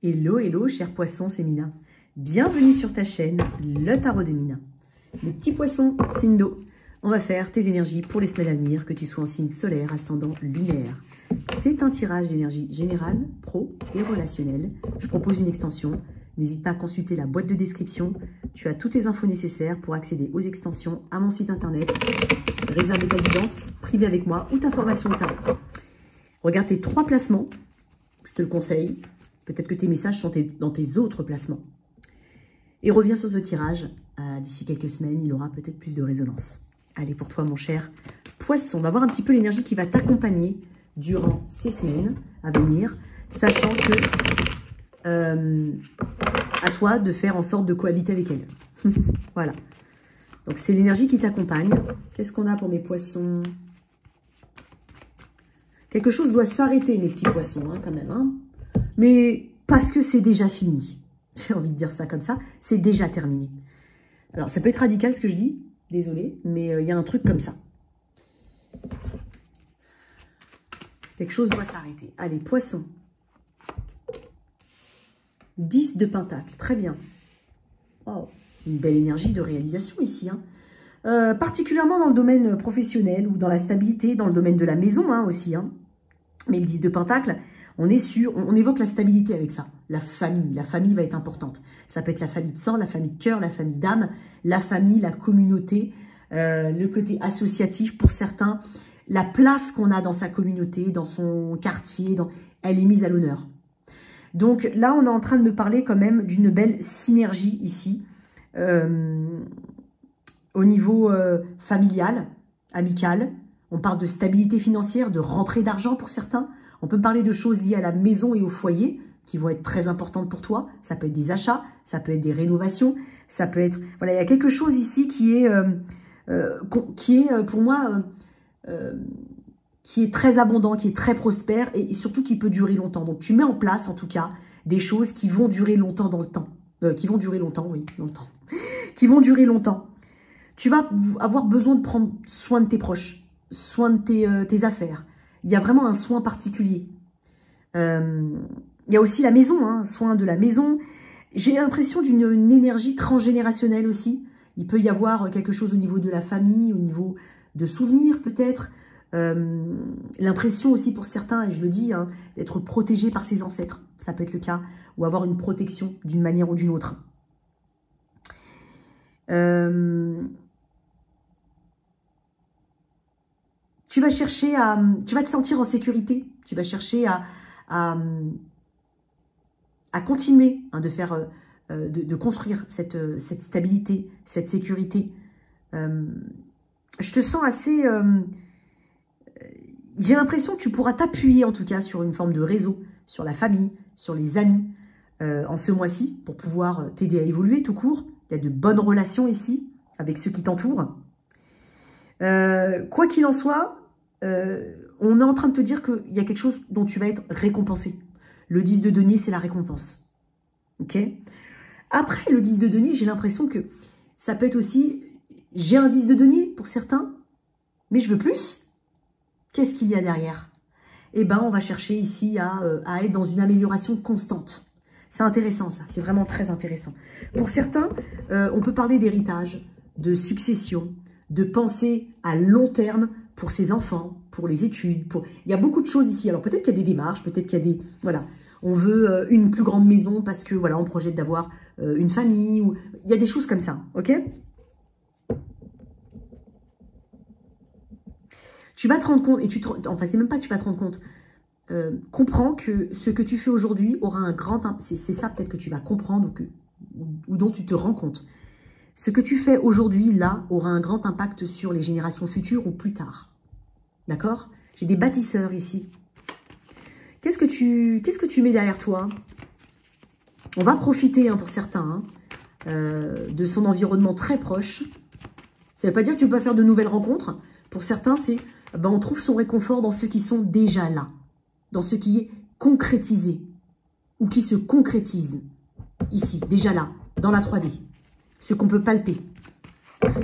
Hello, hello, cher poisson, c'est Mina. Bienvenue sur ta chaîne, le tarot de Mina. Les petits poissons, signe d'eau. On va faire tes énergies pour les semaines à venir, que tu sois en signe solaire, ascendant, lunaire. C'est un tirage d'énergie générale, pro et relationnelle. Je propose une extension. N'hésite pas à consulter la boîte de description. Tu as toutes les infos nécessaires pour accéder aux extensions, à mon site internet, réserver ta guidance, privée avec moi ou ta formation au tarot. Regarde tes 3 placements, je te le conseille. Peut-être que tes messages sont dans tes autres placements. Et reviens sur ce tirage. D'ici quelques semaines, il aura peut-être plus de résonance. Allez, pour toi, mon cher poisson, on va voir un petit peu l'énergie qui va t'accompagner durant ces semaines à venir, sachant que à toi de faire en sorte de cohabiter avec elle. Voilà. Donc, c'est l'énergie qui t'accompagne. Qu'est-ce qu'on a pour mes poissons? Quelque chose doit s'arrêter, mes petits poissons, hein, quand même. Hein. Mais parce que c'est déjà fini. J'ai envie de dire ça comme ça. C'est déjà terminé. Alors, ça peut être radical ce que je dis. Désolée, mais il y a un truc comme ça. Quelque chose doit s'arrêter. Allez, poisson. 10 de pentacle. Très bien. Oh, une belle énergie de réalisation ici. Hein. Particulièrement dans le domaine professionnel ou dans la stabilité, dans le domaine de la maison hein, aussi. Hein. Mais le 10 de pentacle, on évoque la stabilité avec ça. La famille va être importante. Ça peut être la famille de sang, la famille de cœur, la famille d'âme, la famille, la communauté, le côté associatif pour certains. La place qu'on a dans sa communauté, dans son quartier, elle est mise à l'honneur. Donc là, on est en train de me parler quand même d'une belle synergie ici, au niveau familial, amical. On parle de stabilité financière, de rentrée d'argent pour certains. On peut parler de choses liées à la maison et au foyer qui vont être très importantes pour toi. Ça peut être des achats, ça peut être des rénovations, ça peut être... Voilà, il y a quelque chose ici qui est pour moi, qui est très abondant, qui est très prospère et surtout qui peut durer longtemps. Donc, tu mets en place, en tout cas, des choses qui vont durer longtemps dans le temps. Qui vont durer longtemps, oui, longtemps. Qui vont durer longtemps. Tu vas avoir besoin de prendre soin de tes proches, soin de tes affaires. Il y a vraiment un soin particulier. Il y a aussi la maison, hein, soin de la maison. J'ai l'impression d'une énergie transgénérationnelle aussi. Il peut y avoir quelque chose au niveau de la famille, au niveau de souvenirs peut-être. L'impression aussi pour certains, et je le dis, hein, d'être protégé par ses ancêtres. Ça peut être le cas. Ou avoir une protection d'une manière ou d'une autre. Tu vas chercher tu vas te sentir en sécurité. Tu vas chercher à continuer hein, de construire cette stabilité, cette sécurité. Je te sens assez... j'ai l'impression que tu pourras t'appuyer en tout cas sur une forme de réseau, sur la famille, sur les amis en ce mois-ci pour pouvoir t'aider à évoluer tout court. Il y a de bonnes relations ici avec ceux qui t'entourent. Quoi qu'il en soit, on est en train de te dire qu'il y a quelque chose dont tu vas être récompensé. Le 10 de denier, c'est la récompense. Ok? Après, le 10 de denier, j'ai l'impression que ça peut être aussi... J'ai un 10 de denier pour certains, mais je veux plus. Qu'est-ce qu'il y a derrière? Eh bien, on va chercher ici à être dans une amélioration constante. C'est intéressant, ça. C'est vraiment très intéressant. Pour certains, on peut parler d'héritage, de succession, de penser à long terme pour ses enfants, pour les études. Il y a beaucoup de choses ici. Alors, peut-être qu'il y a des démarches, peut-être qu'il y a des... Voilà. On veut une plus grande maison parce que, voilà, on projette d'avoir une famille. Ou... Il y a des choses comme ça, ok? Tu vas te rendre compte, enfin, c'est même pas que tu vas te rendre compte. Comprends que ce que tu fais aujourd'hui aura un grand... C'est ça peut-être que tu vas comprendre ou dont tu te rends compte. Ce que tu fais aujourd'hui, là, aura un grand impact sur les générations futures ou plus tard. D'accord? J'ai des bâtisseurs ici. Qu'est-ce que tu mets derrière toi? On va profiter, hein, pour certains, hein, de son environnement très proche. Ça ne veut pas dire que tu ne peux pas faire de nouvelles rencontres. Pour certains, c'est... Ben, on trouve son réconfort dans ceux qui sont déjà là. Dans ce qui est concrétisé. Ou qui se concrétise. Ici, déjà là, dans la 3D. Ce qu'on peut palper.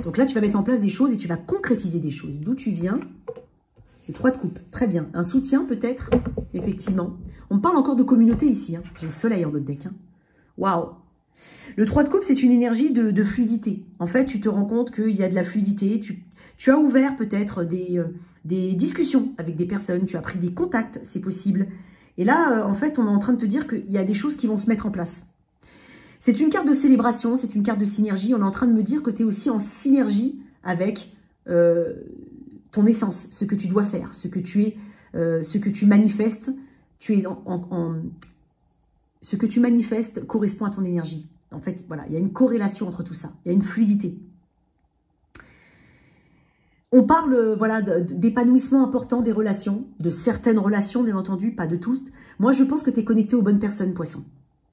Donc là, tu vas mettre en place des choses et tu vas concrétiser des choses. D'où tu viens? Le 3 de coupe, très bien. Un soutien peut-être, effectivement. On parle encore de communauté ici. Hein. J'ai le soleil en notre deck. Hein. Waouh. Le 3 de coupe, c'est une énergie de fluidité. En fait, tu te rends compte qu'il y a de la fluidité. Tu as ouvert peut-être des discussions avec des personnes. Tu as pris des contacts, c'est possible. Et là, en fait, on est en train de te dire qu'il y a des choses qui vont se mettre en place. C'est une carte de célébration, c'est une carte de synergie. On est en train de me dire que tu es aussi en synergie avec ton essence, ce que tu dois faire, ce que tu es, ce que tu manifestes. Tu es ce que tu manifestes correspond à ton énergie. En fait, voilà, il y a une corrélation entre tout ça. Il y a une fluidité. On parle voilà, d'épanouissement important des relations, de certaines relations, bien entendu, pas de tous. Moi, je pense que tu es connecté aux bonnes personnes, Poisson.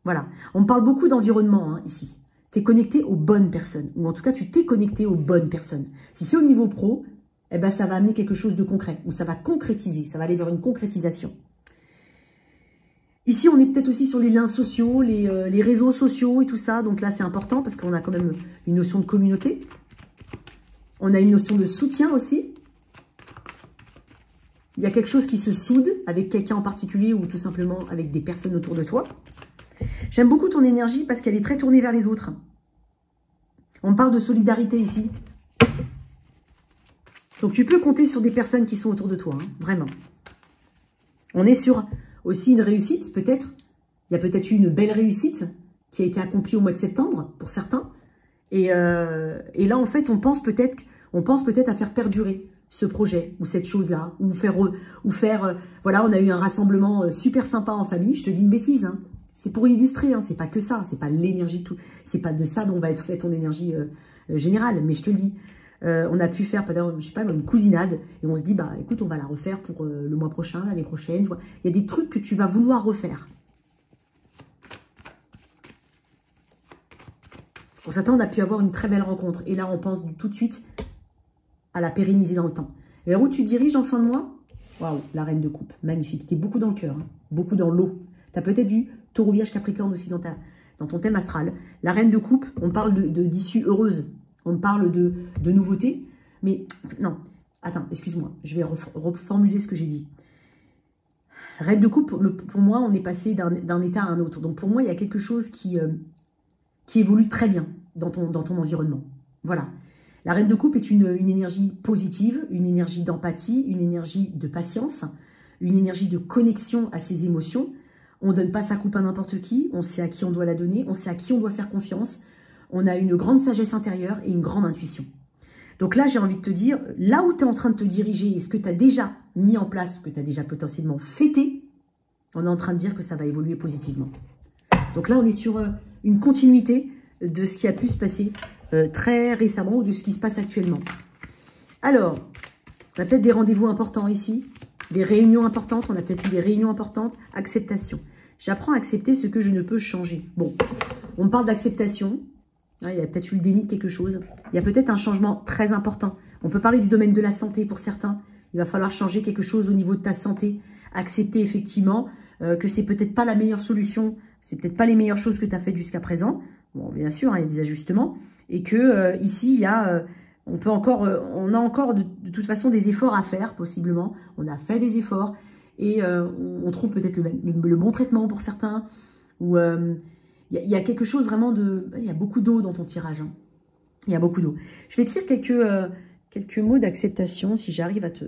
Voilà. On parle beaucoup d'environnement hein, ici. Tu es connecté aux bonnes personnes. Ou en tout cas, tu t'es connecté aux bonnes personnes. Si c'est au niveau pro, eh ben, ça va amener quelque chose de concret. Ou ça va concrétiser. Ça va aller vers une concrétisation. Ici, on est peut-être aussi sur les liens sociaux, les réseaux sociaux et tout ça. Donc là, c'est important parce qu'on a quand même une notion de communauté. On a une notion de soutien aussi. Il y a quelque chose qui se soude avec quelqu'un en particulier ou tout simplement avec des personnes autour de toi. J'aime beaucoup ton énergie parce qu'elle est très tournée vers les autres. On parle de solidarité ici. Donc tu peux compter sur des personnes qui sont autour de toi, hein, vraiment. On est sur aussi une réussite, peut-être. Il y a peut-être eu une belle réussite qui a été accomplie au mois de septembre, pour certains. Et là, en fait, on pense peut-être à faire perdurer ce projet ou cette chose-là, ou faire voilà, on a eu un rassemblement super sympa en famille. Je te dis une bêtise, hein. C'est pour illustrer, hein. C'est pas que ça, c'est pas l'énergie de tout, c'est pas de ça dont va être faite ton énergie générale, mais je te le dis. On a pu faire, je sais pas, une cousinade, et on se dit, bah écoute, on va la refaire pour le mois prochain, l'année prochaine. Tu vois. Il y a des trucs que tu vas vouloir refaire. Pour certains, on a pu avoir une très belle rencontre. Et là, on pense tout de suite à la pérenniser dans le temps. Et vers où tu te diriges en fin de mois? Waouh, la reine de coupe, magnifique. Tu es beaucoup dans le cœur, hein, beaucoup dans l'eau. Tu as peut-être du taureau vierge capricorne aussi dans ton thème astral. La reine de coupe, on parle d'issue heureuse. On parle de nouveautés. Mais non, attends, excuse-moi. Je vais reformuler ce que j'ai dit. Reine de coupe, pour moi, on est passé d'un état à un autre. Donc pour moi, il y a quelque chose qui évolue très bien dans ton environnement. Voilà. La reine de coupe est une énergie positive, une énergie d'empathie, une énergie de patience, une énergie de connexion à ses émotions. On ne donne pas sa coupe à n'importe qui, on sait à qui on doit la donner, on sait à qui on doit faire confiance. On a une grande sagesse intérieure et une grande intuition. Donc là, j'ai envie de te dire, là où tu es en train de te diriger et ce que tu as déjà mis en place, ce que tu as déjà potentiellement fêté, on est en train de dire que ça va évoluer positivement. Donc là, on est sur une continuité de ce qui a pu se passer très récemment ou de ce qui se passe actuellement. Alors, on a peut-être des rendez-vous importants ici, des réunions importantes, on a peut-être eu des réunions importantes, acceptation. J'apprends à accepter ce que je ne peux changer. Bon, on parle d'acceptation, il y a peut-être eu le déni de quelque chose, il y a peut-être un changement très important. On peut parler du domaine de la santé pour certains, il va falloir changer quelque chose au niveau de ta santé, accepter effectivement que c'est peut-être pas la meilleure solution, c'est peut-être pas les meilleures choses que tu as faites jusqu'à présent. Bon, bien sûr, hein, il y a des ajustements. Et que ici, il y a, on a encore de toute façon des efforts à faire, possiblement. On a fait des efforts et on trouve peut-être le bon traitement pour certains. Ou il y a quelque chose vraiment de... Il y a beaucoup d'eau dans ton tirage. Hein. Il y a beaucoup d'eau. Je vais te lire quelques mots d'acceptation si j'arrive à te...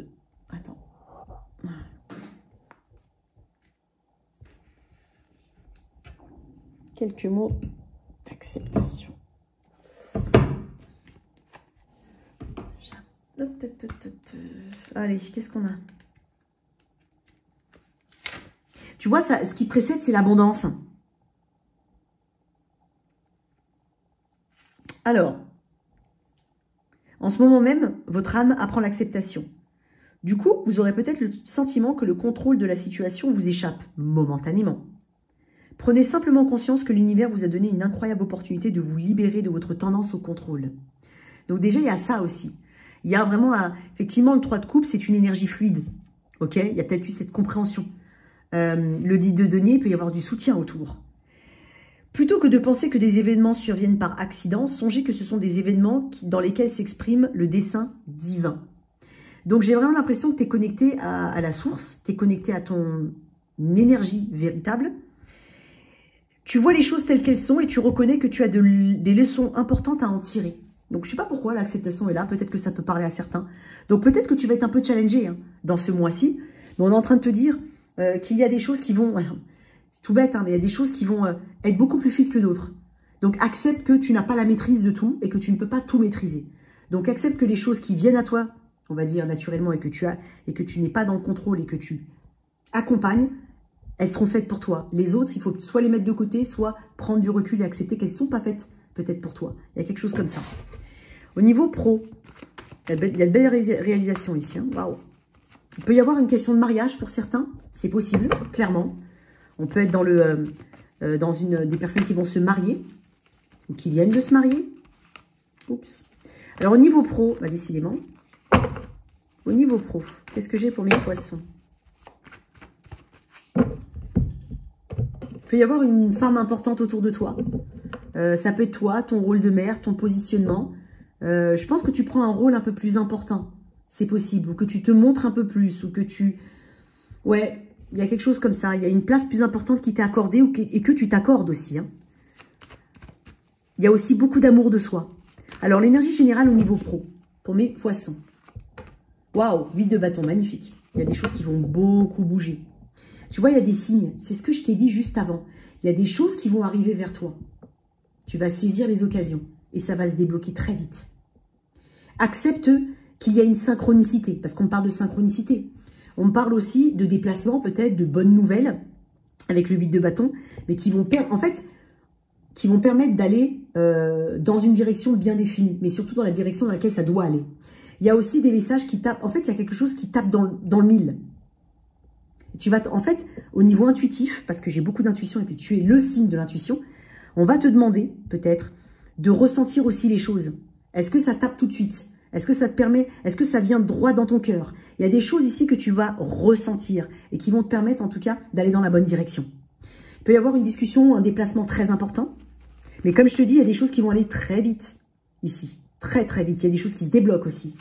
Attends. Quelques mots d'acceptation. Allez, qu'est-ce qu'on a? Tu vois, ça, ce qui précède, c'est l'abondance. Alors, en ce moment même, votre âme apprend l'acceptation. Du coup, vous aurez peut-être le sentiment que le contrôle de la situation vous échappe momentanément. Prenez simplement conscience que l'univers vous a donné une incroyable opportunité de vous libérer de votre tendance au contrôle. Donc déjà, il y a ça aussi. Il y a vraiment, effectivement, le 3 de coupe, c'est une énergie fluide. Ok, il y a peut-être eu cette compréhension. Le 10 de denier, il peut y avoir du soutien autour. Plutôt que de penser que des événements surviennent par accident, songez que ce sont des événements dans lesquels s'exprime le dessein divin. Donc, j'ai vraiment l'impression que tu es connecté à la source, tu es connecté à ton énergie véritable. Tu vois les choses telles qu'elles sont et tu reconnais que tu as des leçons importantes à en tirer. Donc, je ne sais pas pourquoi l'acceptation est là. Peut-être que ça peut parler à certains. Donc, peut-être que tu vas être un peu challengé hein, dans ce mois-ci. Mais on est en train de te dire qu'il y a des choses qui vont... C'est tout bête, hein, mais il y a des choses qui vont être beaucoup plus fluides que d'autres. Donc, accepte que tu n'as pas la maîtrise de tout et que tu ne peux pas tout maîtriser. Donc, accepte que les choses qui viennent à toi, on va dire naturellement, et que tu n'es pas dans le contrôle et que tu accompagnes, elles seront faites pour toi. Les autres, il faut soit les mettre de côté, soit prendre du recul et accepter qu'elles ne sont pas faites peut-être pour toi. Il y a quelque chose comme ça. Au niveau pro, il y a de belles réalisations ici. Hein. Waouh. Il peut y avoir une question de mariage pour certains. C'est possible, clairement. On peut être dans des personnes qui vont se marier ou qui viennent de se marier. Oups. Alors, au niveau pro, bah, décidément, au niveau pro, qu'est-ce que j'ai pour mes poissons? Il peut y avoir une femme importante autour de toi. Ça peut être toi, ton rôle de mère, ton positionnement. Je pense que tu prends un rôle un peu plus important. C'est possible. Ou que tu te montres un peu plus. Ou que tu... Ouais, il y a quelque chose comme ça. Il y a une place plus importante qui t'est accordée et que tu t'accordes aussi. Hein. Il y a aussi beaucoup d'amour de soi. Alors, l'énergie générale au niveau pro, pour mes poissons. Waouh, 8 de bâton, magnifique. Il y a des choses qui vont beaucoup bouger. Tu vois, il y a des signes. C'est ce que je t'ai dit juste avant. Il y a des choses qui vont arriver vers toi. Tu vas saisir les occasions et ça va se débloquer très vite. Accepte qu'il y a une synchronicité, parce qu'on parle de synchronicité. On parle aussi de déplacement, peut-être, de bonnes nouvelles, avec le 8 de bâton, mais qui vont, qui vont permettre d'aller dans une direction bien définie, mais surtout dans la direction dans laquelle ça doit aller. Il y a aussi des messages qui tapent, en fait, il y a quelque chose qui tape dans le mille. Tu vas, en fait, au niveau intuitif, parce que j'ai beaucoup d'intuition et puis tu es le signe de l'intuition, on va te demander, peut-être, de ressentir aussi les choses. Est-ce que ça tape tout de suite? Est-ce que ça te permet, est-ce que ça vient droit dans ton cœur? Il y a des choses ici que tu vas ressentir et qui vont te permettre, en tout cas, d'aller dans la bonne direction. Il peut y avoir une discussion, un déplacement très important. Mais comme je te dis, il y a des choses qui vont aller très vite ici. Très, très vite. Il y a des choses qui se débloquent aussi.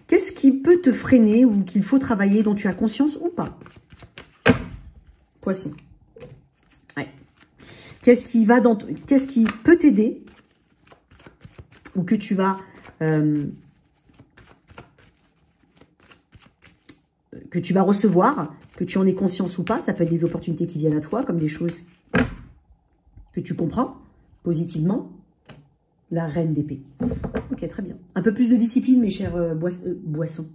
Qu'est-ce qui peut te freiner ou qu'il faut travailler, dont tu as conscience ou pas? Poisson. Ouais. Qu'est-ce qui peut t'aider ou que tu vas recevoir, que tu en aies conscience ou pas? Ça peut être des opportunités qui viennent à toi, comme des choses que tu comprends positivement. La reine d'épée. Ok, très bien. Un peu plus de discipline, mes chers boissons.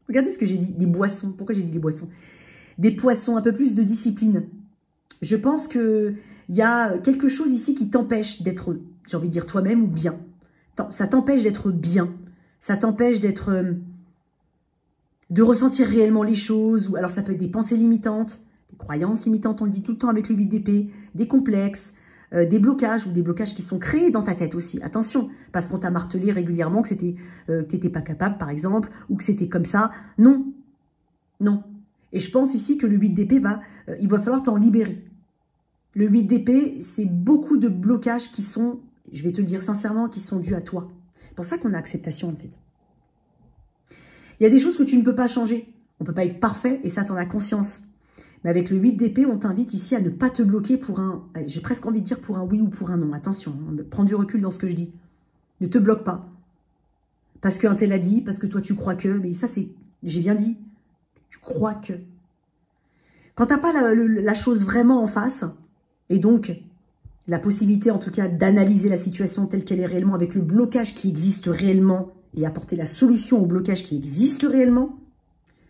Regardez ce que j'ai dit, des boissons. Pourquoi j'ai dit des boissons? Des poissons, un peu plus de discipline. Je pense qu'il y a quelque chose ici qui t'empêche d'être, j'ai envie de dire, toi-même ou bien. Ça t'empêche d'être bien. Ça t'empêche d'être... de ressentir réellement les choses. Ou alors ça peut être des pensées limitantes, des croyances limitantes, on le dit tout le temps avec le 8 d'épée, des complexes, des blocages ou des blocages qui sont créés dans ta tête aussi. Attention, parce qu'on t'a martelé régulièrement que t'étais pas capable, par exemple, ou que c'était comme ça. Non, non. Et je pense ici que le 8 d'épée il va falloir t'en libérer. Le 8 d'épée, c'est beaucoup de blocages qui sont, je vais te le dire sincèrement, qui sont dus à toi. C'est pour ça qu'on a acceptation, en fait. Il y a des choses que tu ne peux pas changer. On ne peut pas être parfait, et ça, t'en as conscience. Mais avec le 8 d'épée, on t'invite ici à ne pas te bloquer pour un... J'ai presque envie de dire pour un oui ou pour un non. Attention, prends du recul dans ce que je dis. Ne te bloque pas. Parce qu'un tel a dit, parce que toi, tu crois que... Mais ça, c'est... J'ai bien dit. Tu crois que... Quand tu n'as pas la chose vraiment en face, et donc la possibilité, en tout cas, d'analyser la situation telle qu'elle est réellement, avec le blocage qui existe réellement, et apporter la solution au blocage qui existe réellement,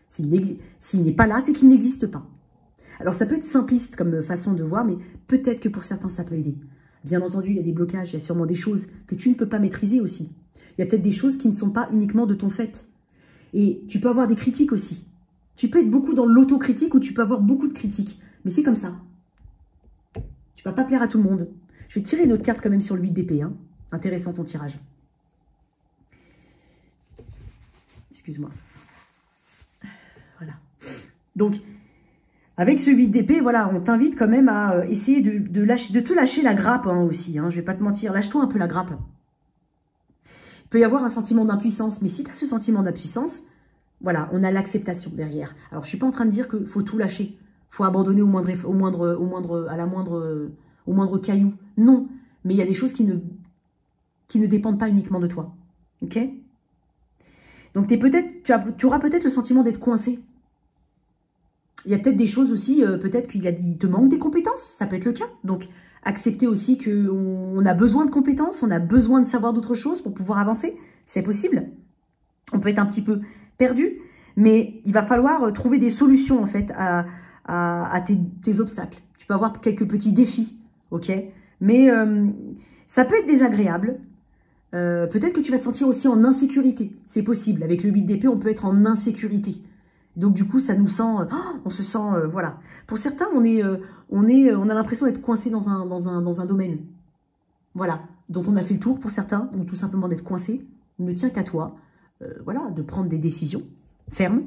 s'il n'est pas là, c'est qu'il n'existe pas. Alors, ça peut être simpliste comme façon de voir, mais peut-être que pour certains, ça peut aider. Bien entendu, il y a des blocages, il y a sûrement des choses que tu ne peux pas maîtriser aussi. Il y a peut-être des choses qui ne sont pas uniquement de ton fait. Et tu peux avoir des critiques aussi. Tu peux être beaucoup dans l'autocritique ou tu peux avoir beaucoup de critiques. Mais c'est comme ça. Tu ne vas pas plaire à tout le monde. Je vais tirer une autre carte quand même sur le 8 d'épée. Hein. Intéressant ton tirage. Excuse-moi. Voilà. Donc... avec ce 8 d'épée, voilà, on t'invite quand même à essayer de te lâcher la grappe hein, aussi. Hein, je vais pas te mentir, lâche-toi un peu la grappe. Il peut y avoir un sentiment d'impuissance, mais si tu as ce sentiment d'impuissance, Voilà, on a l'acceptation derrière. Alors, je ne suis pas en train de dire qu'il faut tout lâcher. Il faut abandonner au moindre caillou. Non, mais il y a des choses qui ne dépendent pas uniquement de toi. Ok? Donc, tu auras peut-être le sentiment d'être coincé. Il y a peut-être des choses aussi, peut-être qu'il te manque des compétences. Ça peut être le cas. Donc, accepter aussi qu'on a besoin de compétences, on a besoin de savoir d'autres choses pour pouvoir avancer. C'est possible. On peut être un petit peu perdu, mais il va falloir trouver des solutions, en fait, à tes obstacles. Tu peux avoir quelques petits défis, ok? Mais ça peut être désagréable. Peut-être que tu vas te sentir aussi en insécurité. C'est possible. Avec le 8 d'épée, on peut être en insécurité. Donc, du coup, ça nous sent... on se sent... voilà. Pour certains, on a l'impression d'être coincé dans un domaine. Voilà. Dont on a fait le tour pour certains, ou tout simplement d'être coincé. Il ne tient qu'à toi, voilà, de prendre des décisions fermes,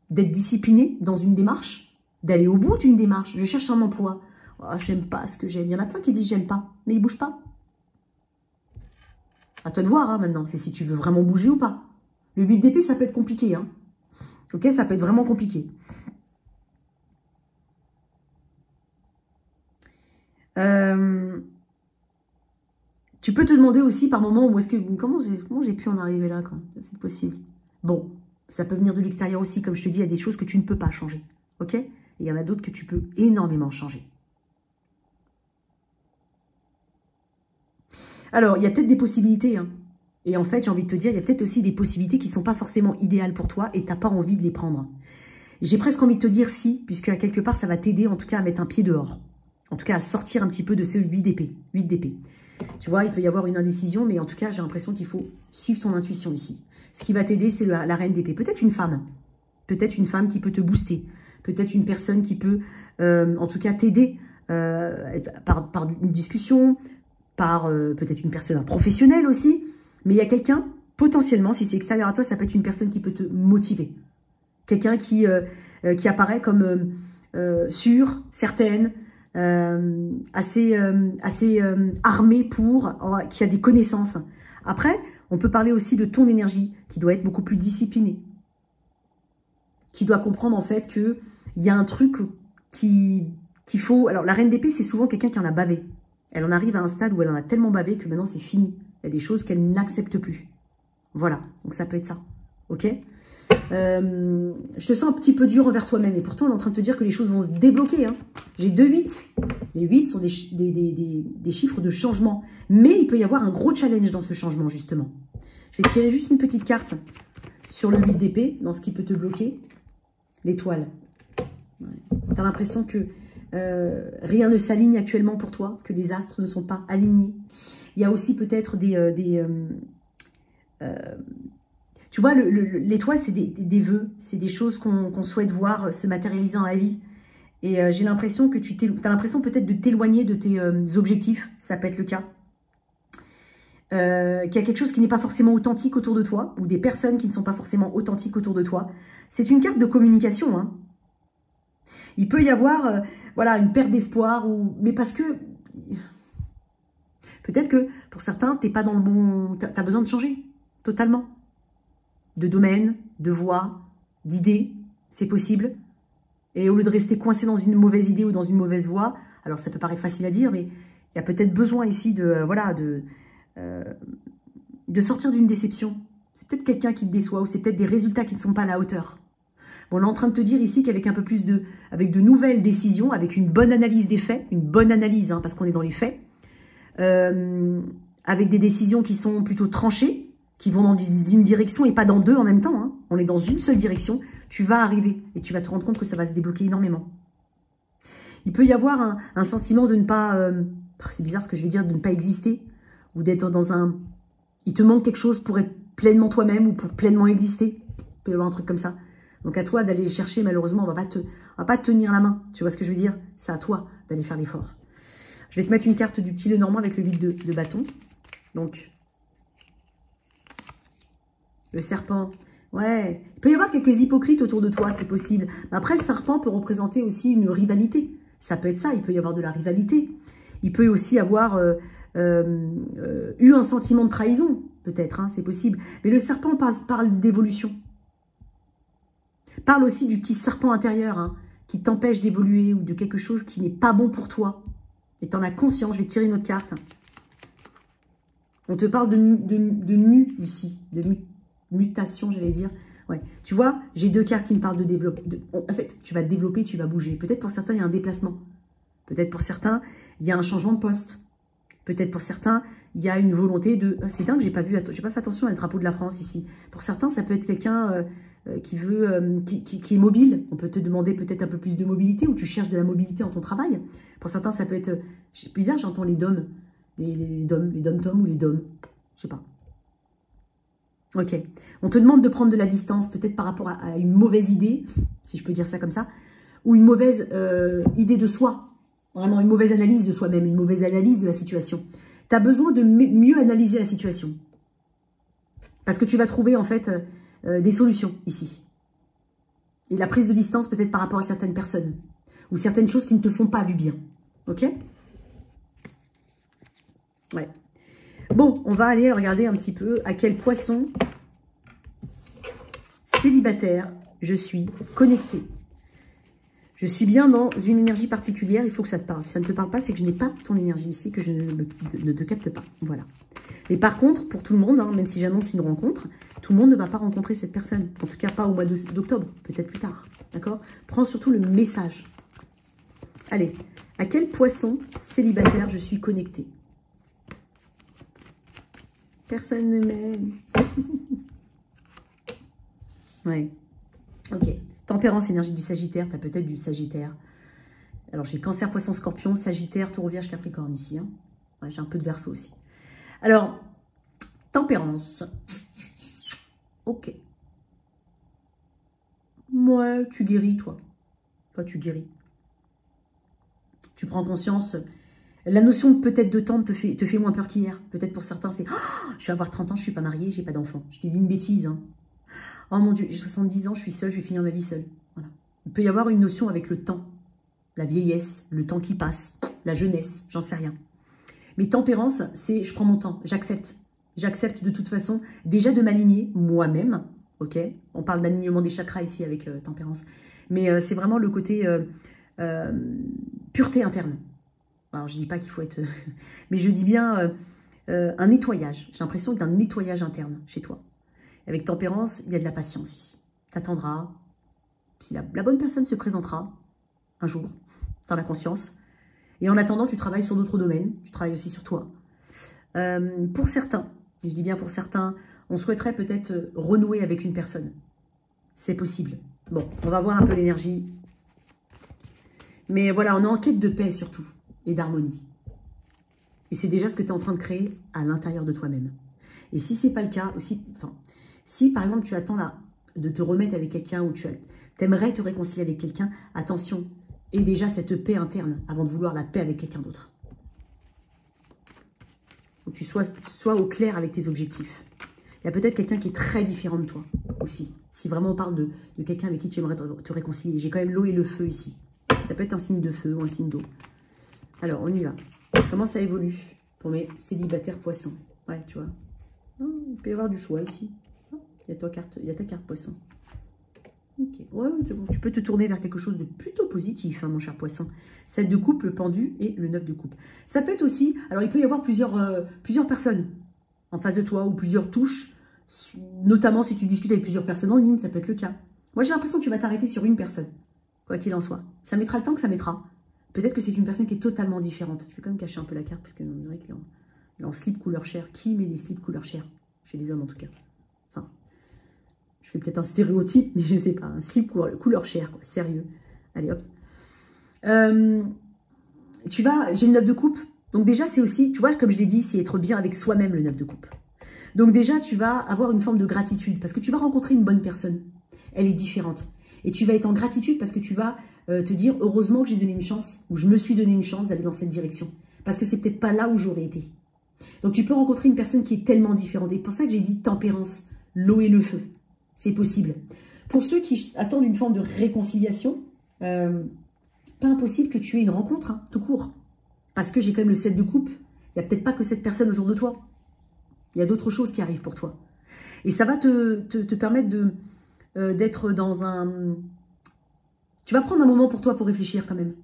d'être discipliné dans une démarche, d'aller au bout d'une démarche. Je cherche un emploi. Oh, j'aime pas ce que j'aime. Il y en a plein qui disent j'aime pas, mais ils bougent pas. À toi de voir, hein, maintenant. C'est si tu veux vraiment bouger ou pas. Le 8 d'épée, ça peut être compliqué. Hein. Ok, ça peut être vraiment compliqué. Tu peux te demander aussi par moment où est-ce que comment j'ai pu en arriver là, quoi. C'est possible. Bon, ça peut venir de l'extérieur aussi, comme je te dis, il y a des choses que tu ne peux pas changer. Ok? Et il y en a d'autres que tu peux énormément changer. Alors, il y a peut-être des possibilités, hein. Et en fait, j'ai envie de te dire, il y a peut-être aussi des possibilités qui ne sont pas forcément idéales pour toi et tu n'as pas envie de les prendre. J'ai presque envie de te dire si, puisque à quelque part, ça va t'aider en tout cas à mettre un pied dehors. En tout cas, à sortir un petit peu de ce 8 d'épée. 8 d'épée. Tu vois, il peut y avoir une indécision, mais en tout cas, j'ai l'impression qu'il faut suivre ton intuition ici. Ce qui va t'aider, c'est la reine d'épée. Peut-être une femme. Peut-être une femme qui peut te booster. Peut-être une personne qui peut, en tout cas, t'aider par une discussion, par peut-être une personne, un professionnel aussi. Mais il y a quelqu'un, potentiellement, si c'est extérieur à toi, ça peut être une personne qui peut te motiver. Quelqu'un qui apparaît comme sûre, certaine, assez armée qui a des connaissances. Après, on peut parler aussi de ton énergie, qui doit être beaucoup plus disciplinée. Qui doit comprendre en fait qu'il y a un truc qu'il faut... Alors, la reine d'épée, c'est souvent quelqu'un qui en a bavé. Elle en arrive à un stade où elle en a tellement bavé que maintenant, c'est fini. Il y a des choses qu'elle n'accepte plus. Voilà, donc ça peut être ça. Ok? Je te sens un petit peu dur envers toi-même. Et pourtant, on est en train de te dire que les choses vont se débloquer. Hein. J'ai 2 8. Les 8 sont des chiffres de changement. Mais il peut y avoir un gros challenge dans ce changement, justement. Je vais tirer juste une petite carte sur le 8 d'épée, dans ce qui peut te bloquer. L'étoile. Ouais. Tu as l'impression que rien ne s'aligne actuellement pour toi, que les astres ne sont pas alignés. Il y a aussi peut-être tu vois, l'étoile, c'est des vœux, c'est des choses qu'on souhaite voir se matérialiser dans la vie. Et j'ai l'impression que tu as l'impression peut-être de t'éloigner de tes objectifs, ça peut être le cas. Qu'il y a quelque chose qui n'est pas forcément authentique autour de toi, ou des personnes qui ne sont pas forcément authentiques autour de toi. C'est une carte de communication, hein. Il peut y avoir voilà, une perte d'espoir, mais parce que... Peut-être que pour certains, tu n'es pas dans le bon... Tu as besoin de changer, totalement. De domaine, de voie, d'idées, c'est possible. Et au lieu de rester coincé dans une mauvaise idée ou dans une mauvaise voie, alors ça peut paraître facile à dire, mais il y a peut-être besoin ici de sortir d'une déception. C'est peut-être quelqu'un qui te déçoit ou c'est peut-être des résultats qui ne sont pas à la hauteur. Bon, on est en train de te dire ici qu'avec un peu plus avec de nouvelles décisions, avec une bonne analyse des faits, une bonne analyse, hein, parce qu'on est dans les faits, avec des décisions qui sont plutôt tranchées, qui vont dans une direction et pas dans deux en même temps. Hein. On est dans une seule direction. Tu vas arriver et tu vas te rendre compte que ça va se débloquer énormément. Il peut y avoir un sentiment de ne pas... c'est bizarre ce que je vais dire, de ne pas exister. Ou d'être dans un... Il te manque quelque chose pour être pleinement toi-même ou pour pleinement exister. Il peut y avoir un truc comme ça. Donc à toi d'aller les chercher, malheureusement, on va pas te tenir la main. Tu vois ce que je veux dire? C'est à toi d'aller faire l'effort. Je vais te mettre une carte du petit Lenormand avec le 8 de bâton. Donc... Le serpent, ouais. Il peut y avoir quelques hypocrites autour de toi, c'est possible. Mais après, le serpent peut représenter aussi une rivalité. Ça peut être ça, il peut y avoir de la rivalité. Il peut aussi avoir eu un sentiment de trahison, peut-être, hein, c'est possible. Mais le serpent parle d'évolution. Parle aussi du petit serpent intérieur, hein, qui t'empêche d'évoluer ou de quelque chose qui n'est pas bon pour toi. Et tu en as conscience. Je vais tirer une autre carte. On te parle de nu ici, de mutation, j'allais dire. Ouais. Tu vois, j'ai 2 cartes qui me parlent de développer. En fait, tu vas te développer, tu vas bouger. Peut-être pour certains, il y a un déplacement. Peut-être pour certains, il y a un changement de poste. Peut-être pour certains, il y a une volonté de... Ah, c'est dingue, j'ai pas fait attention à le drapeau de la France ici. Pour certains, ça peut être quelqu'un qui est mobile. On peut te demander peut-être un peu plus de mobilité ou tu cherches de la mobilité dans ton travail. Pour certains, ça peut être... C'est bizarre, j'entends les dom. Les dom-tom ou les dom. Je sais pas. Ok. On te demande de prendre de la distance, peut-être par rapport à une mauvaise idée, si je peux dire ça comme ça, ou une mauvaise idée de soi. Vraiment une mauvaise analyse de soi-même, une mauvaise analyse de la situation. Tu as besoin de mieux analyser la situation. Parce que tu vas trouver en fait des solutions ici. Et la prise de distance peut-être par rapport à certaines personnes. Ou certaines choses qui ne te font pas du bien. Ok? Ouais. Bon, on va aller regarder un petit peu à quel poisson célibataire je suis connectée. Je suis bien dans une énergie particulière, il faut que ça te parle. Si ça ne te parle pas, c'est que je n'ai pas ton énergie ici, que je ne te capte pas. Voilà. Mais par contre, pour tout le monde, hein, même si j'annonce une rencontre, tout le monde ne va pas rencontrer cette personne. En tout cas, pas au mois d'octobre, peut-être plus tard. D'accord? Prends surtout le message. Allez, à quel poisson célibataire je suis connectée? Personne ne m'aime. Ouais. Ok. Tempérance, énergie du Sagittaire. Tu as peut-être du Sagittaire. Alors, j'ai Cancer, Poisson, Scorpion, Sagittaire, Taureau, Vierge, Capricorne ici. Hein. Ouais, j'ai un peu de Verseau aussi. Alors, Tempérance. Ok. Ouais, tu guéris, toi. Toi, tu guéris. Tu prends conscience. La notion peut-être de temps te fait moins peur qu'hier. Peut-être pour certains, c'est oh, je vais avoir 30 ans, je ne suis pas mariée, j'ai pas d'enfant. Je t'ai dit une bêtise. Hein. Oh mon Dieu, j'ai 70 ans, je suis seule, je vais finir ma vie seule. Voilà. Il peut y avoir une notion avec le temps, la vieillesse, le temps qui passe, la jeunesse, j'en sais rien. Mais tempérance, c'est je prends mon temps, j'accepte. J'accepte de toute façon déjà de m'aligner moi-même. Ok, on parle d'alignement des chakras ici avec tempérance. Mais c'est vraiment le côté pureté interne. Alors, je ne dis pas qu'il faut être... mais je dis bien un nettoyage. J'ai l'impression d'un nettoyage interne chez toi. Avec tempérance, il y a de la patience ici. Tu attendras. Puis la bonne personne se présentera un jour. Tu en as conscience. Et en attendant, tu travailles sur d'autres domaines. Tu travailles aussi sur toi. Pour certains, et je dis bien pour certains, on souhaiterait peut-être renouer avec une personne. C'est possible. Bon, on va voir un peu l'énergie. Mais voilà, on est en quête de paix surtout. Et d'harmonie. Et c'est déjà ce que tu es en train de créer à l'intérieur de toi-même. Et si ce n'est pas le cas, aussi, enfin, si par exemple tu attends là, de te remettre avec quelqu'un ou tu aimerais te réconcilier avec quelqu'un, attention, aie déjà cette paix interne avant de vouloir la paix avec quelqu'un d'autre. Faut que tu sois au clair avec tes objectifs. Il y a peut-être quelqu'un qui est très différent de toi aussi. Si vraiment on parle de quelqu'un avec qui tu aimerais te réconcilier. J'ai quand même l'eau et le feu ici. Ça peut être un signe de feu ou un signe d'eau. Alors, on y va. Comment ça évolue pour mes célibataires poissons? Ouais, tu vois. Oh, il peut y avoir du choix ici. Oh, il y a ta carte poisson. Ok. Ouais, c'est bon. Tu peux te tourner vers quelque chose de plutôt positif, hein, mon cher poisson. 7 de coupe, le pendu et le 9 de coupe. Ça peut être aussi... Alors, il peut y avoir plusieurs personnes en face de toi ou plusieurs touches. Notamment si tu discutes avec plusieurs personnes en ligne, ça peut être le cas. Moi, j'ai l'impression que tu vas t'arrêter sur une personne. Quoi qu'il en soit. Ça mettra le temps que ça mettra. Peut-être que c'est une personne qui est totalement différente. Je vais quand même cacher un peu la carte parce qu'on dirait qu'il est en slip couleur chair. Qui met des slips couleur chair? Chez les hommes en tout cas. Enfin, je fais peut-être un stéréotype, mais je ne sais pas. Un slip couleur chair, quoi. Sérieux. Allez hop. J'ai le 9 de coupe. Donc déjà, c'est aussi, tu vois, comme je l'ai dit, c'est être bien avec soi-même le 9 de coupe. Donc déjà, tu vas avoir une forme de gratitude parce que tu vas rencontrer une bonne personne. Elle est différente. Et tu vas être en gratitude parce que tu vas te dire « Heureusement que j'ai donné une chance » ou « Je me suis donné une chance d'aller dans cette direction. » Parce que c'est peut-être pas là où j'aurais été. Donc tu peux rencontrer une personne qui est tellement différente. Et c'est pour ça que j'ai dit tempérance, l'eau et le feu. C'est possible. Pour ceux qui attendent une forme de réconciliation, pas impossible que tu aies une rencontre, hein, tout court. Parce que j'ai quand même le 7 de coupe. Il n'y a peut-être pas que cette personne autour de toi. Il y a d'autres choses qui arrivent pour toi. Et ça va te permettre d'être dans un... Tu vas prendre un moment pour toi pour réfléchir quand même.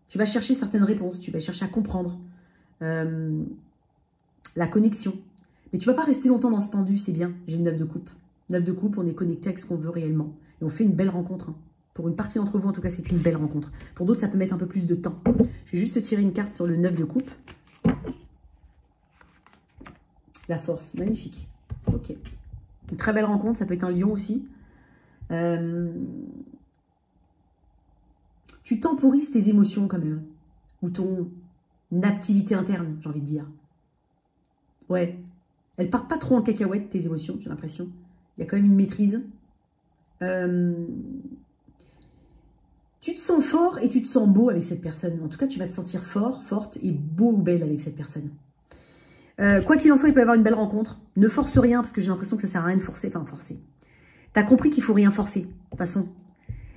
Tu vas chercher certaines réponses. Tu vas chercher à comprendre la connexion. Mais tu ne vas pas rester longtemps dans ce pendu, c'est bien. J'ai le 9 de coupe. 9 de coupe, on est connecté avec ce qu'on veut réellement. Et on fait une belle rencontre. Hein. Pour une partie d'entre vous, en tout cas, c'est une belle rencontre. Pour d'autres, ça peut mettre un peu plus de temps. Je vais juste tirer une carte sur le 9 de coupe. La force, magnifique. Ok. Une très belle rencontre, ça peut être un lion aussi. Tu temporises tes émotions quand même. Ou ton activité interne, j'ai envie de dire. Ouais. Elles partent pas trop en cacahuète, tes émotions, j'ai l'impression. Il y a quand même une maîtrise. Tu te sens fort et tu te sens beau avec cette personne. En tout cas, tu vas te sentir fort, forte et beau ou belle avec cette personne. Quoi qu'il en soit, il peut y avoir une belle rencontre. Ne force rien, parce que j'ai l'impression que ça sert à rien de forcer. Enfin, forcer. Tu as compris qu'il faut rien forcer, de toute façon.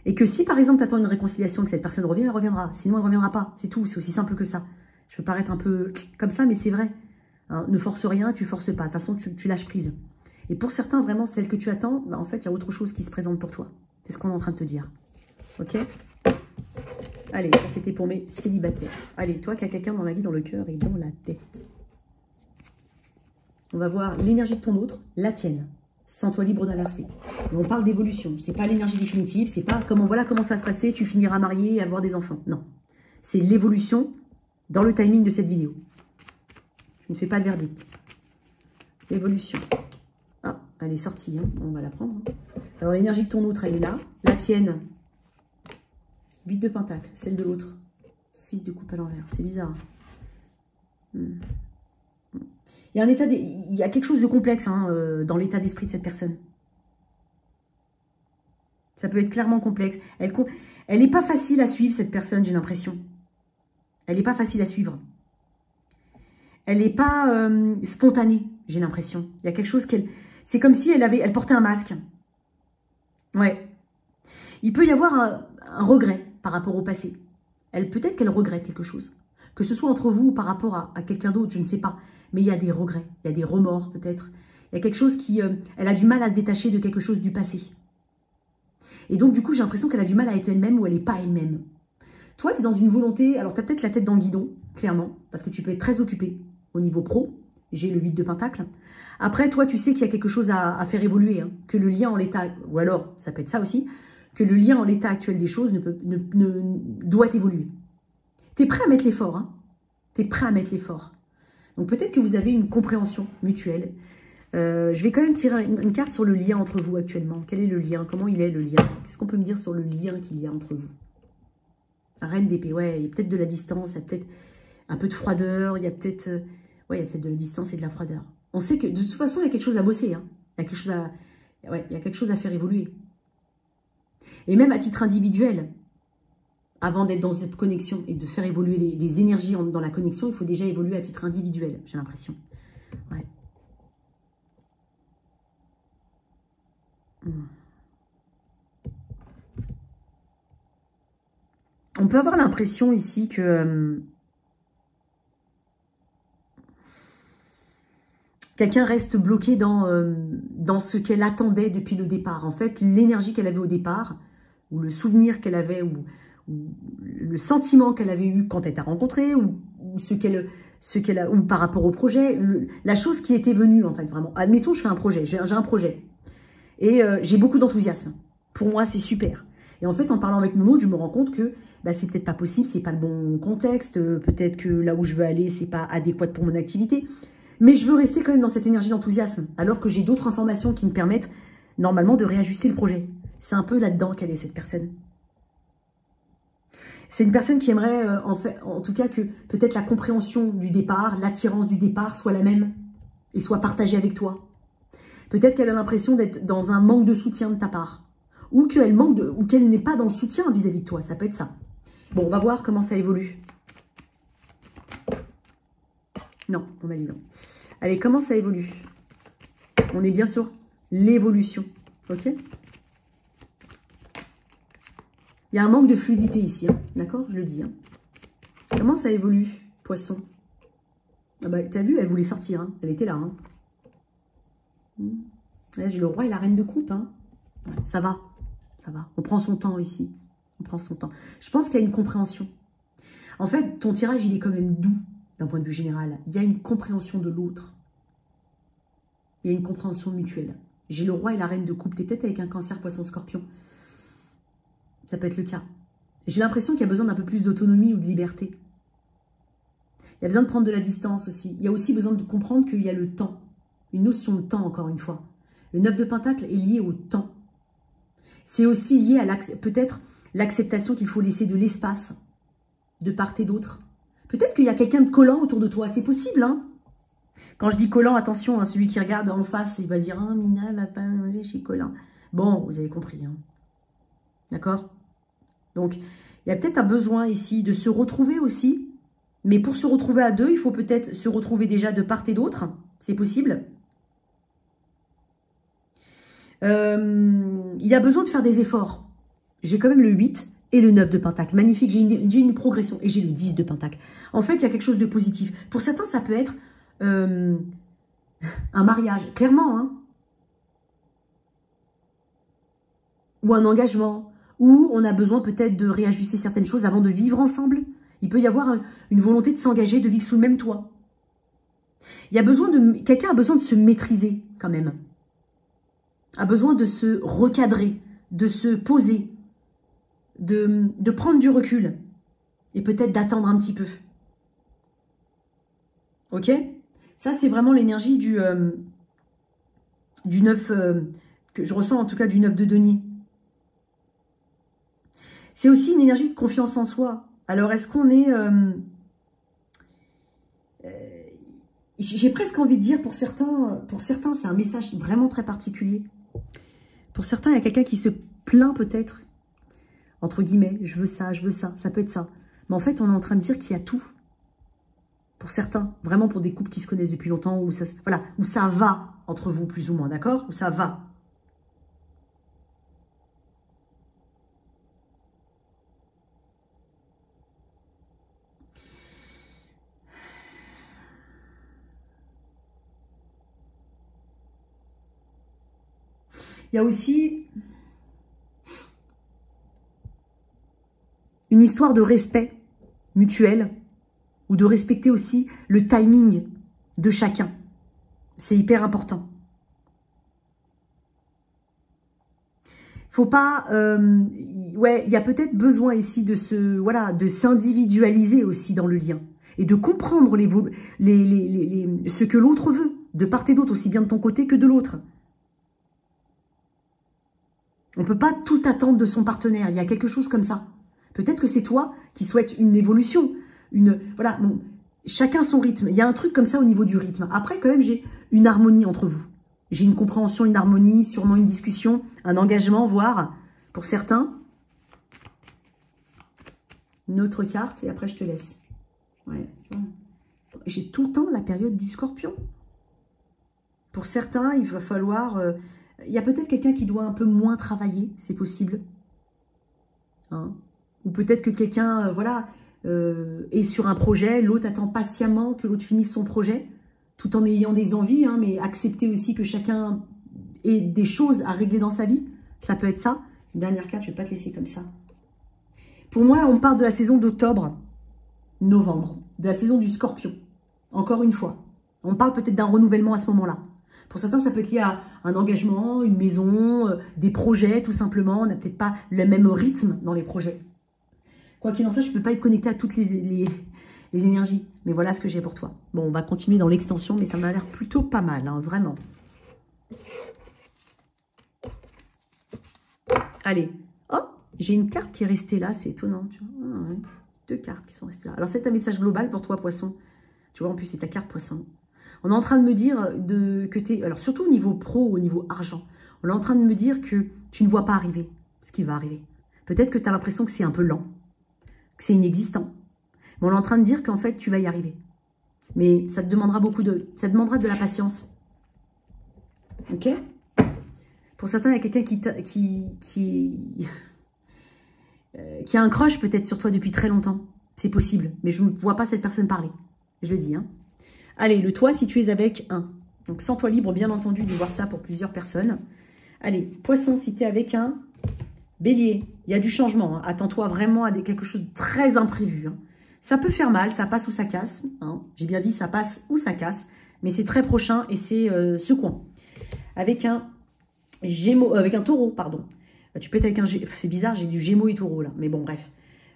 Et que si, par exemple, tu attends une réconciliation et que cette personne revient, elle reviendra. Sinon, elle ne reviendra pas. C'est tout. C'est aussi simple que ça. Je peux paraître un peu comme ça, mais c'est vrai. Hein, ne force rien, tu forces pas. De toute façon, tu lâches prise. Et pour certains, vraiment, celle que tu attends, bah, en fait, il y a autre chose qui se présente pour toi. C'est ce qu'on est en train de te dire. Ok ? Allez, ça, c'était pour mes célibataires. Allez, toi qui as quelqu'un dans la vie, dans le cœur et dans la tête. On va voir l'énergie de ton autre, la tienne. Sens-toi libre d'inverser. Et on parle d'évolution. C'est pas l'énergie définitive. C'est pas comment voilà comment ça va se passer. Tu finiras marié et avoir des enfants. Non. C'est l'évolution dans le timing de cette vidéo. Je ne fais pas de verdict. L'évolution. Ah, elle est sortie. Hein. On va la prendre. Alors, l'énergie de ton autre, elle est là. La tienne. 8 de pentacle. Celle de l'autre. 6 de coupe à l'envers. C'est bizarre. Il y a un état, il y a quelque chose de complexe hein, dans l'état d'esprit de cette personne. Ça peut être clairement complexe. Elle n'est pas facile à suivre, cette personne, j'ai l'impression. Elle n'est pas facile à suivre. Elle n'est pas spontanée, j'ai l'impression. Il y a quelque chose qu'elle... C'est comme si elle portait un masque. Ouais. Il peut y avoir un regret par rapport au passé. Peut-être qu'elle regrette quelque chose. Que ce soit entre vous ou par rapport à quelqu'un d'autre, je ne sais pas. Mais il y a des regrets, il y a des remords peut-être. Il y a quelque chose qui... elle a du mal à se détacher de quelque chose du passé. Et donc, du coup, j'ai l'impression qu'elle a du mal à être elle-même ou elle n'est pas elle-même. Toi, tu es dans une volonté... Alors, tu as peut-être la tête dans le guidon, clairement, parce que tu peux être très occupé au niveau pro. J'ai le 8 de pentacle. Après, toi, tu sais qu'il y a quelque chose à faire évoluer. Hein, que le lien en l'état... Ou alors, ça peut être ça aussi, que le lien en l'état actuel des choses doit évoluer. Tu es prêt à mettre l'effort. Hein, tu es prêt à mettre l'effort. Donc, peut-être que vous avez une compréhension mutuelle. Je vais quand même tirer une carte sur le lien entre vous actuellement. Quel est le lien? Comment il est le lien? Qu'est-ce qu'on peut me dire sur le lien qu'il y a entre vous? Reine d'épée, ouais, il y a peut-être de la distance, il y a peut-être un peu de froideur, il y a peut-être ouais, il y a peut-être de la distance et de la froideur. On sait que de toute façon, il y a quelque chose à bosser. Hein. Il y a quelque chose à, ouais, il y a quelque chose à faire évoluer. Et même à titre individuel, avant d'être dans cette connexion et de faire évoluer les énergies dans la connexion, il faut déjà évoluer à titre individuel, j'ai l'impression. Ouais. On peut avoir l'impression ici que quelqu'un reste bloqué dans ce qu'elle attendait depuis le départ. En fait, l'énergie qu'elle avait au départ, ou le souvenir qu'elle avait, ou le sentiment qu'elle avait eu quand elle t'a rencontré, ou ou par rapport au projet, la chose qui était venue, en fait, vraiment. Admettons, je fais un projet, j'ai un projet. Et j'ai beaucoup d'enthousiasme. Pour moi, c'est super. Et en fait, en parlant avec mon autre, je me rends compte que bah, c'est peut-être pas possible, c'est pas le bon contexte, peut-être que là où je veux aller, c'est pas adéquat pour mon activité. Mais je veux rester quand même dans cette énergie d'enthousiasme, alors que j'ai d'autres informations qui me permettent normalement de réajuster le projet. C'est un peu là-dedans qu'elle est, cette personne. C'est une personne qui aimerait, en tout cas, que peut-être la compréhension du départ, l'attirance du départ soit la même et soit partagée avec toi. Peut-être qu'elle a l'impression d'être dans un manque de soutien de ta part. Ou qu'elle n'est pas dans le soutien vis-à-vis de toi. Ça peut être ça. Bon, on va voir comment ça évolue. Non, on m'a dit non. Allez, comment ça évolue? On est bien sur l'évolution. Ok? Il y a un manque de fluidité ici. Hein, d'accord? Je le dis. Hein. Comment ça évolue, poisson? Ah bah, t'as vu, elle voulait sortir, hein. Elle était là. Hein. Là, j'ai le roi et la reine de coupe. Hein. Ouais, ça va, ça va. On prend son temps ici. On prend son temps. Je pense qu'il y a une compréhension. En fait, ton tirage, il est quand même doux d'un point de vue général. Il y a une compréhension de l'autre. Il y a une compréhension mutuelle. J'ai le roi et la reine de coupe. Tu es peut-être avec un cancer, poisson, scorpion. Ça peut être le cas. J'ai l'impression qu'il y a besoin d'un peu plus d'autonomie ou de liberté. Il y a besoin de prendre de la distance aussi. Il y a aussi besoin de comprendre qu'il y a le temps. Une notion de temps, encore une fois. Le 9 de Pentacle est lié au temps. C'est aussi lié à peut-être l'acceptation qu'il faut laisser de l'espace de part et d'autre. Peut-être qu'il y a quelqu'un de collant autour de toi. C'est possible, hein. Quand je dis collant, attention, hein, celui qui regarde en face, il va dire « Ah, Mina va pas manger, je suis collant. » Bon, vous avez compris. Hein. D'accord? Donc, il y a peut-être un besoin ici de se retrouver aussi. Mais pour se retrouver à deux, il faut peut-être se retrouver déjà de part et d'autre. C'est possible. Il y a besoin de faire des efforts. J'ai quand même le 8 et le 9 de Pentacle. Magnifique, j'ai une progression. Et j'ai le 10 de Pentacle. En fait, il y a quelque chose de positif. Pour certains, ça peut être un mariage. Clairement, hein. Ou un engagement. Ou on a besoin peut-être de réajuster certaines choses avant de vivre ensemble. Il peut y avoir une volonté de s'engager, de vivre sous le même toit. Il y a besoin de... Quelqu'un a besoin de se maîtriser, quand même. A besoin de se recadrer, de se poser, de prendre du recul. Et peut-être d'attendre un petit peu. Ok? Ça, c'est vraiment l'énergie du 9... que je ressens en tout cas du 9 de denier. C'est aussi une énergie de confiance en soi. Alors, est-ce qu'on est... j'ai presque envie de dire, pour certains c'est un message vraiment très particulier. Pour certains, il y a quelqu'un qui se plaint peut-être, entre guillemets, je veux ça, ça peut être ça. Mais en fait, on est en train de dire qu'il y a tout. Pour certains, vraiment pour des couples qui se connaissent depuis longtemps, où ça, voilà, où ça va entre vous, plus ou moins, d'accord? Où ça va. Il y a aussi une histoire de respect mutuel ou de respecter aussi le timing de chacun. C'est hyper important. Faut pas... ouais, il y a peut-être besoin ici de de s'individualiser aussi dans le lien et de comprendre ce que l'autre veut, de part et d'autre, aussi bien de ton côté que de l'autre. On ne peut pas tout attendre de son partenaire. Il y a quelque chose comme ça. Peut-être que c'est toi qui souhaites une évolution. Voilà, bon, chacun son rythme. Il y a un truc comme ça au niveau du rythme. Après, quand même, j'ai une harmonie entre vous. J'ai une compréhension, une harmonie, sûrement une discussion, un engagement, voire, pour certains. Une autre carte, et après, je te laisse. Ouais. J'ai tout le temps la période du Scorpion. Pour certains, il va falloir... il y a peut-être quelqu'un qui doit un peu moins travailler, c'est possible. Hein? Ou peut-être que quelqu'un, voilà, est sur un projet, l'autre attend patiemment que l'autre finisse son projet, tout en ayant des envies, hein, mais accepter aussi que chacun ait des choses à régler dans sa vie. Ça peut être ça. Une dernière carte, je ne vais pas te laisser comme ça. Pour moi, on part de la saison d'octobre, novembre, de la saison du Scorpion. Encore une fois. On parle peut-être d'un renouvellement à ce moment-là. Pour certains, ça peut être lié à un engagement, une maison, des projets, tout simplement. On n'a peut-être pas le même rythme dans les projets. Quoi qu'il en soit, je ne peux pas être connectée à toutes les énergies. Mais voilà ce que j'ai pour toi. Bon, on va continuer dans l'extension, mais ça m'a l'air plutôt pas mal, hein, vraiment. Allez. Oh, j'ai une carte qui est restée là, c'est étonnant. Tu vois. Ah, ouais. 2 cartes qui sont restées là. Alors, c'est un message global pour toi, Poisson. Tu vois, en plus, c'est ta carte Poisson. On est en train de me dire que tu es... Alors, surtout au niveau pro, au niveau argent. On est en train de me dire que tu ne vois pas arriver ce qui va arriver. Peut-être que tu as l'impression que c'est un peu lent, que c'est inexistant. Mais on est en train de dire qu'en fait, tu vas y arriver. Mais ça te demandera ça demandera de la patience. Ok? Pour certains, il y a quelqu'un qui a un crush peut-être sur toi depuis très longtemps. C'est possible, mais je ne vois pas cette personne parler. Je le dis. Hein. Allez, le toi si tu es avec un. Donc, sens-toi libre, bien entendu, de voir ça pour plusieurs personnes. Allez, poisson si tu es avec un. Bélier, il y a du changement. Hein. Attends-toi vraiment à quelque chose de très imprévu. Hein. Ça peut faire mal, ça passe ou ça casse. Hein. J'ai bien dit ça passe ou ça casse. Mais c'est très prochain et c'est secouant. Avec un Gémeaux, avec un taureau, pardon. Tu peux être avec un Gémeaux. C'est bizarre, j'ai du Gémeaux et taureau là. Mais bon, bref.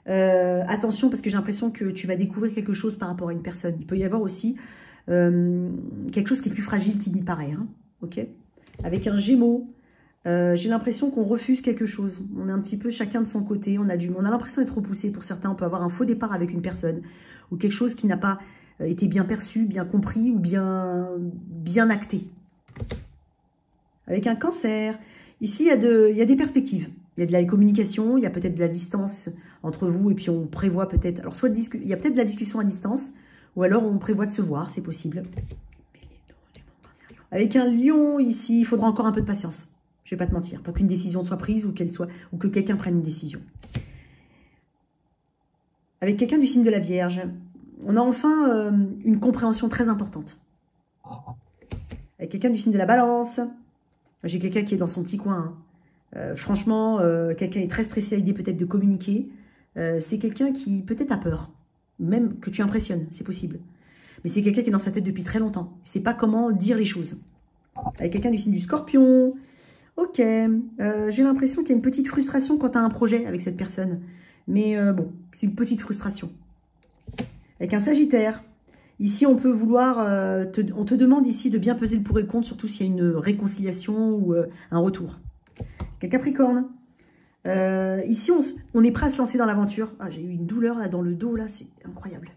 Attention parce que j'ai l'impression que tu vas découvrir quelque chose par rapport à une personne. Il peut y avoir aussi quelque chose qui est plus fragile qu'il n'y paraît. Hein. Ok. Avec un Gémeaux, j'ai l'impression qu'on refuse quelque chose. On est un petit peu chacun de son côté. On a l'impression d'être repoussé. Pour certains, on peut avoir un faux départ avec une personne ou quelque chose qui n'a pas été bien perçu, bien compris ou bien acté. Avec un Cancer, ici, il y a des perspectives. Il y a de la communication, il y a peut-être de la distance entre vous et puis on prévoit peut-être... Alors, soit il y a peut-être de la discussion à distance ou alors on prévoit de se voir, c'est possible. Avec un Lion, ici, il faudra encore un peu de patience. Je ne vais pas te mentir, pour qu'une décision soit prise ou que quelqu'un prenne une décision. Avec quelqu'un du signe de la Vierge, on a enfin une compréhension très importante. Avec quelqu'un du signe de la Balance, j'ai quelqu'un qui est dans son petit coin. Hein. Franchement, quelqu'un est très stressé à l'idée peut-être de communiquer. C'est quelqu'un qui peut-être a peur, même que tu impressionnes, c'est possible. Mais c'est quelqu'un qui est dans sa tête depuis très longtemps. Il ne sait pas comment dire les choses. Avec quelqu'un du signe du Scorpion, ok, j'ai l'impression qu'il y a une petite frustration quand tu as un projet avec cette personne. Mais bon, c'est une petite frustration. Avec un Sagittaire, ici on peut vouloir, on te demande ici de bien peser le pour et le contre, surtout s'il y a une réconciliation ou un retour. Avec un Capricorne, ici on est prêt à se lancer dans l'aventure. Ah, j'ai eu une douleur là dans le dos, là, c'est incroyable.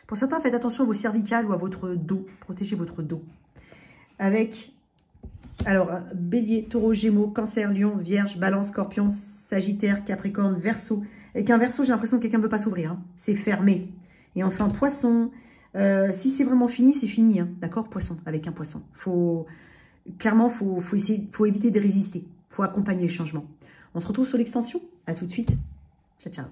Pour certains, faites attention à vos cervicales ou à votre dos, protégez votre dos. Avec... Alors, Bélier, Taureau, Gémeaux, Cancer, Lion, Vierge, Balance, Scorpion, Sagittaire, Capricorne, Verseau. Avec un Verseau, j'ai l'impression que quelqu'un ne veut pas s'ouvrir. Hein. C'est fermé. Et enfin, Poisson. Si c'est vraiment fini, c'est fini. Hein. D'accord, Poisson, avec un Poisson. Clairement, faut éviter de résister. Il faut accompagner le changement. On se retrouve sur l'extension. À tout de suite. Ciao, ciao.